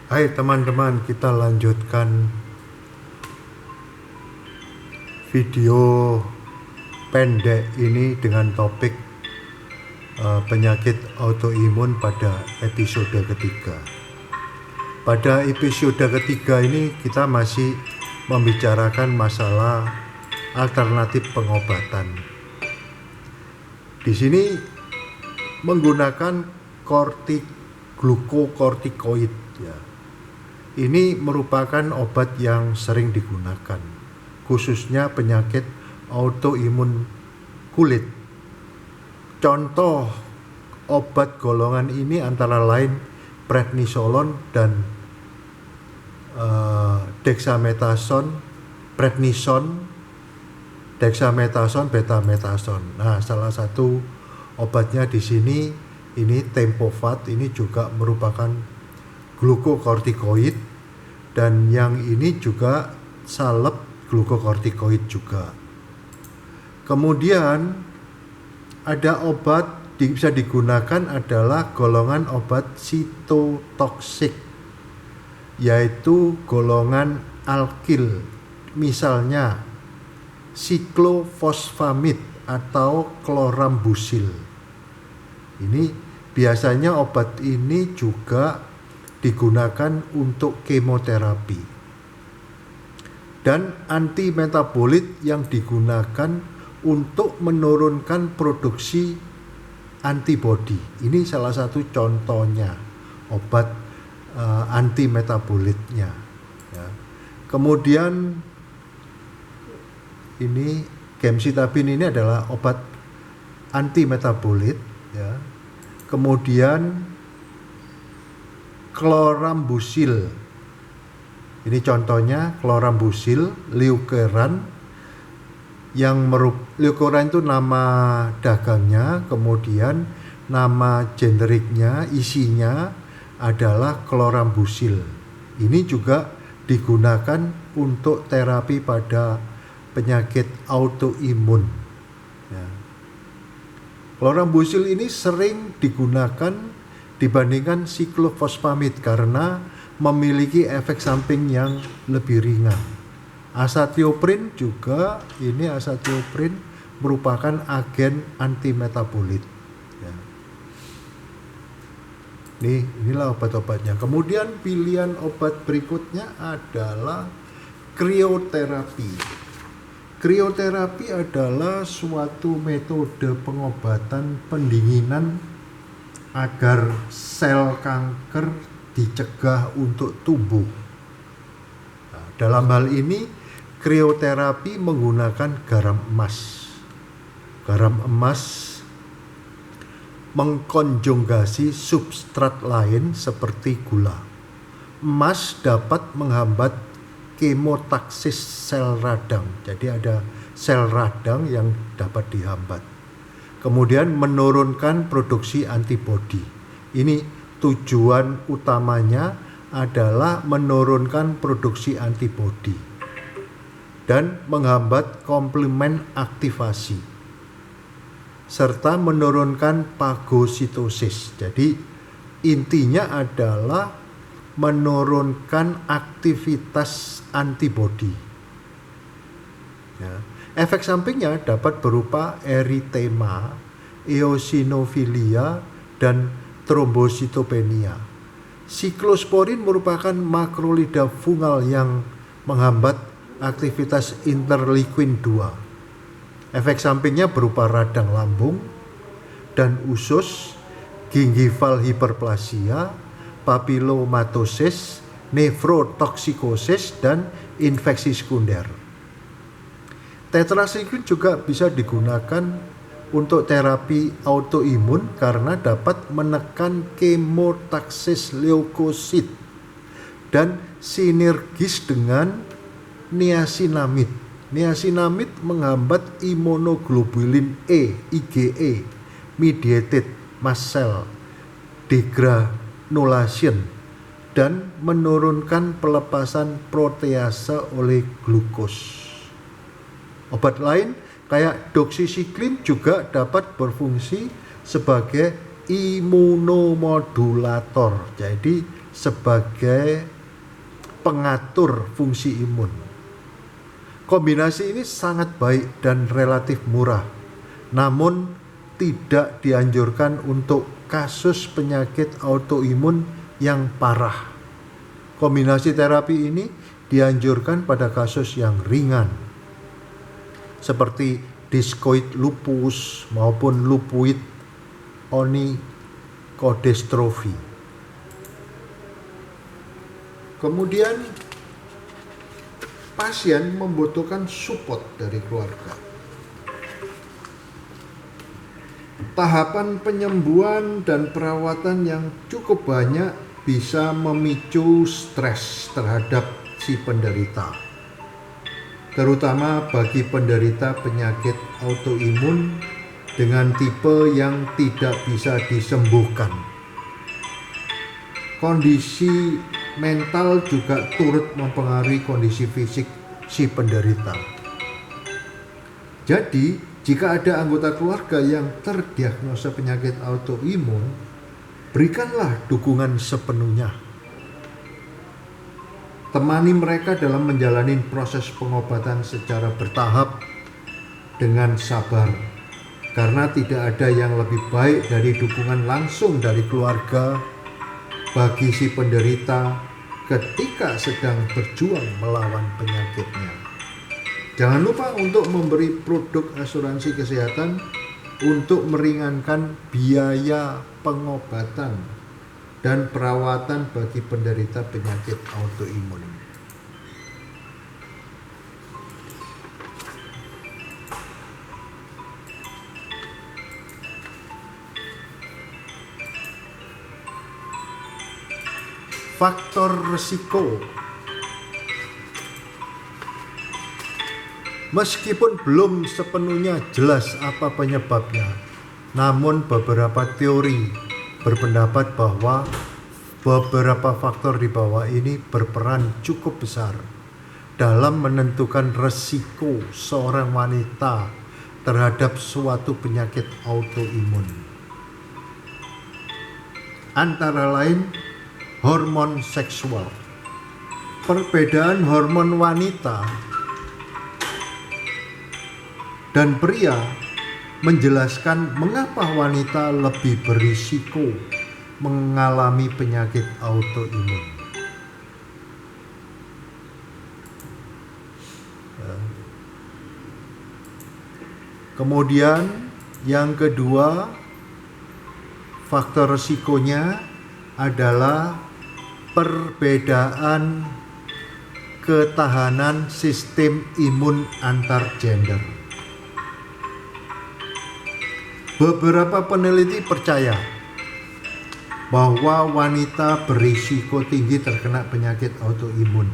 Hai teman-teman, kita lanjutkan video pendek ini dengan topik penyakit autoimun pada episode ketiga. Pada episode ketiga ini kita masih membicarakan masalah alternatif pengobatan. Di sini menggunakan glukokortikoid ya. Ini merupakan obat yang sering digunakan, khususnya penyakit autoimun kulit. Contoh obat golongan ini antara lain prednisolon dan dexamethasone, betamethasone. Nah, salah satu obatnya di sini ini Tempovat, ini juga merupakan glukokortikoid, dan yang ini juga salep glukokortikoid juga. Kemudian ada obat bisa digunakan adalah golongan obat sitotoksik, yaitu golongan alkil, misalnya siklofosfamid atau klorambusil. Ini biasanya obat ini juga digunakan untuk kemoterapi. Dan antimetabolit yang digunakan untuk menurunkan produksi antibodi. Ini salah satu contohnya obat antimetabolitnya ya. Kemudian ini gemcitabine, ini adalah obat antimetabolit ya. Kemudian klorambusil, ini contohnya klorambusil, leukeran, yang leukeran itu nama dagangnya, kemudian nama generiknya, isinya adalah klorambusil. Ini juga digunakan untuk terapi pada penyakit autoimun ya. Klorambusil ini sering digunakan dibandingkan siklofosfamid karena memiliki efek samping yang lebih ringan. Azathioprin juga, ini azathioprin merupakan agen antimetabolit ya. Inilah obat-obatnya. Kemudian pilihan obat berikutnya adalah krioterapi. Krioterapi adalah suatu metode pengobatan pendinginan agar sel kanker dicegah untuk tumbuh. Nah, dalam hal ini krioterapi menggunakan garam emas. Garam emas mengkonjugasi substrat lain seperti gula. Emas dapat menghambat kemotaksis sel radang. Jadi ada sel radang yang dapat dihambat. Kemudian menurunkan produksi antibodi. Ini tujuan utamanya adalah menurunkan produksi antibodi dan menghambat komplement aktivasi serta menurunkan fagositosis. Jadi intinya adalah menurunkan aktivitas antibodi ya. Efek sampingnya dapat berupa eritema, eosinofilia, dan trombositopenia. Siklosporin merupakan makrolida fungal yang menghambat aktivitas interleukin 2. Efek sampingnya berupa radang lambung dan usus, gingival hiperplasia, papillomatosis, nefrotoksikosis, dan infeksi sekunder. Tetrasikline juga bisa digunakan untuk terapi autoimun karena dapat menekan kemotaksis leukosit dan sinergis dengan niacinamide. Niacinamide menghambat immunoglobulin E, IgE, mediated mast cell degranulation, dan menurunkan pelepasan protease oleh glukos. Obat lain kayak doxycycline juga dapat berfungsi sebagai imunomodulator. Jadi sebagai pengatur fungsi imun. Kombinasi ini sangat baik dan relatif murah, namun tidak dianjurkan untuk kasus penyakit autoimun yang parah. Kombinasi terapi ini dianjurkan pada kasus yang ringan, seperti diskoid lupus maupun lupuid onychodystrophy. Kemudian pasien membutuhkan support dari keluarga. Tahapan penyembuhan dan perawatan yang cukup banyak bisa memicu stres terhadap si penderita, terutama bagi penderita penyakit autoimun dengan tipe yang tidak bisa disembuhkan. Kondisi mental juga turut mempengaruhi kondisi fisik si penderita. Jadi, jika ada anggota keluarga yang terdiagnosa penyakit autoimun, berikanlah dukungan sepenuhnya. Temani mereka dalam menjalani proses pengobatan secara bertahap dengan sabar, karena tidak ada yang lebih baik dari dukungan langsung dari keluarga bagi si penderita ketika sedang berjuang melawan penyakitnya. Jangan lupa untuk memberi produk asuransi kesehatan untuk meringankan biaya pengobatan dan perawatan bagi penderita penyakit autoimun. Faktor risiko. Meskipun belum sepenuhnya jelas apa penyebabnya, namun beberapa teori berpendapat bahwa beberapa faktor di bawah ini berperan cukup besar dalam menentukan risiko seorang wanita terhadap suatu penyakit autoimun. Antara lain, hormon seksual. Perbedaan hormon wanita dan pria menjelaskan mengapa wanita lebih berisiko mengalami penyakit autoimun. Kemudian yang kedua, faktor risikonya adalah perbedaan ketahanan sistem imun antar gender. Beberapa peneliti percaya bahwa wanita berisiko tinggi terkena penyakit autoimun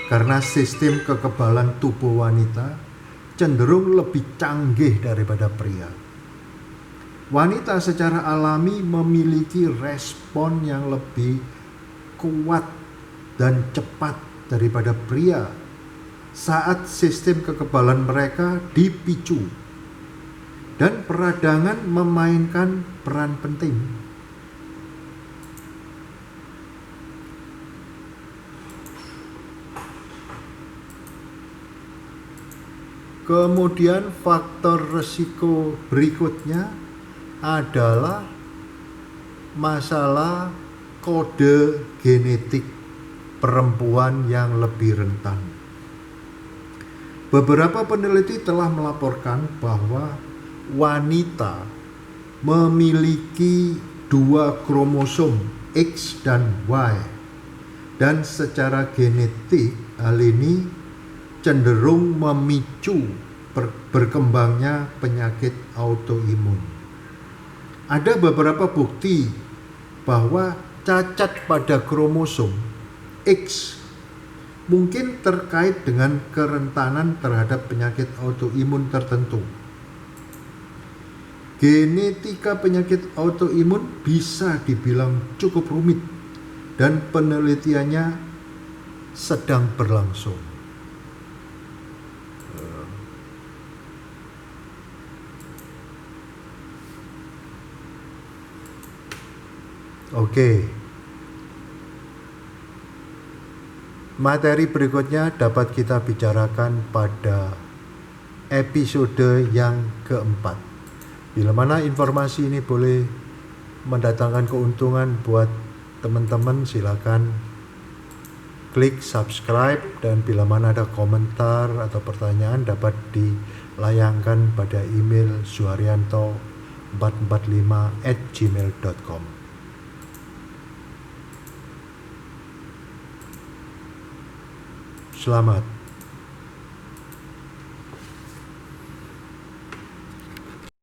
karena sistem kekebalan tubuh wanita cenderung lebih canggih daripada pria. Wanita secara alami memiliki respon yang lebih kuat dan cepat daripada pria saat sistem kekebalan mereka dipicu. Dan peradangan memainkan peran penting. Kemudian faktor risiko berikutnya adalah masalah kode genetik perempuan yang lebih rentan. Beberapa peneliti telah melaporkan bahwa wanita memiliki 2 kromosom X dan Y, dan secara genetik hal ini cenderung memicu berkembangnya penyakit autoimun. Ada beberapa bukti bahwa cacat pada kromosom X mungkin terkait dengan kerentanan terhadap penyakit autoimun tertentu. Genetika penyakit autoimun bisa dibilang cukup rumit dan penelitiannya sedang berlangsung. Oke. Materi berikutnya dapat kita bicarakan pada episode yang keempat. Bila mana informasi ini boleh mendatangkan keuntungan buat teman-teman, silakan klik subscribe, dan bila mana ada komentar atau pertanyaan dapat dilayangkan pada email suharyanto445@gmail.com. Selamat